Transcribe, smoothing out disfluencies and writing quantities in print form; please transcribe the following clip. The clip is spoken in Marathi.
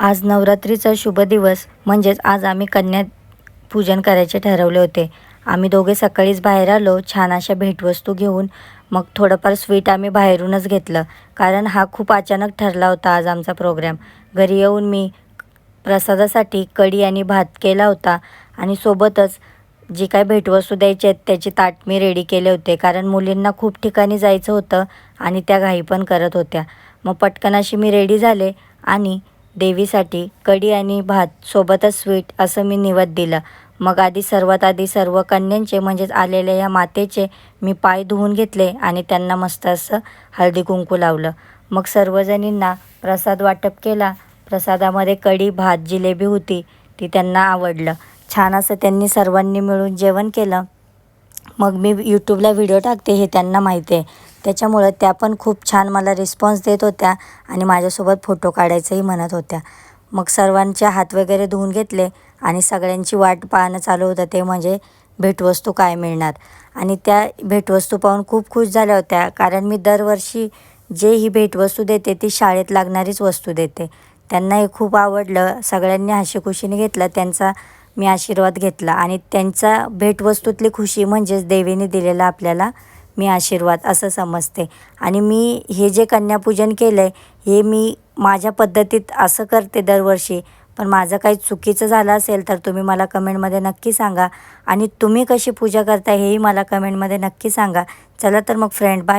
आज नवरात्रीचा शुभ दिवस म्हणजेच आज आम्ही कन्या पूजन करायचे ठरवले होते. आम्ही दोघे सकाळीच बाहेर आलो छान अशा भेटवस्तू घेऊन. मग थोडंफार स्वीट आम्ही बाहेरूनच घेतलं, कारण हा खूप अचानक ठरला होता आज आमचा प्रोग्राम. घरी येऊन मी प्रसादासाठी कढी आणि भात केला होता आणि सोबतच जी काही भेटवस्तू द्यायची आहेत त्याची ताट मी रेडी केले होते, कारण मुलींना खूप ठिकाणी जायचं होतं आणि त्या घाई पण करत होत्या. मग पटकन अशी मी रेडी झाले आणि देवीसाठी कढी आणि भात सोबतच स्वीट असं मी निवेद दिलं. मग सर्वात आधी सर्व कन्यांचे म्हणजेच आलेल्या या मातेचे मी पाय धुवून घेतले आणि त्यांना मस्त असं हळदी कुंकू लावलं. मग सर्वजणींना प्रसाद वाटप केला. प्रसादामध्ये कढी, भात, जिलेबी होती, ती त्यांना आवडलं. छान असं त्यांनी सर्वांनी मिळून जेवण केलं. मग मी यूट्यूबला व्हिडिओ टाकते हे त्यांना माहिती आहे, त्याच्यामुळं त्या पण खूप छान मला रिस्पॉन्स देत होत्या आणि माझ्यासोबत फोटो काढायचंही म्हणत होत्या. मग सर्वांचे हात वगैरे धुवून घेतले आणि सगळ्यांची वाट पाहणं चालू होतं, ते म्हणजे भेटवस्तू काय मिळणार. आणि त्या भेटवस्तू पाहून खूप खुश झाल्या होत्या, कारण मी दरवर्षी जे ही भेटवस्तू देते ती शाळेत लागणारीच वस्तू देते. त्यांना हे खूप आवडलं. सगळ्यांनी हसीखुशीने घेतलं. त्यांचा मी आशीर्वाद घेतला आणि त्यांचा भेटवस्तूतली खुशी म्हणजेच देवीने दिलेला आपल्याला मी आशीर्वाद असं समजते. आणि मी हे जे कन्यापूजन केलं आहे हे मी माझ्या पद्धतीत असं करते दरवर्षी. पण माझं काही चुकीचं झालं असेल तर तुम्ही मला कमेंटमध्ये नक्की सांगा आणि तुम्ही कशी पूजा करता हेही मला कमेंटमध्ये नक्की सांगा. चला तर मग फ्रेंड, बाय.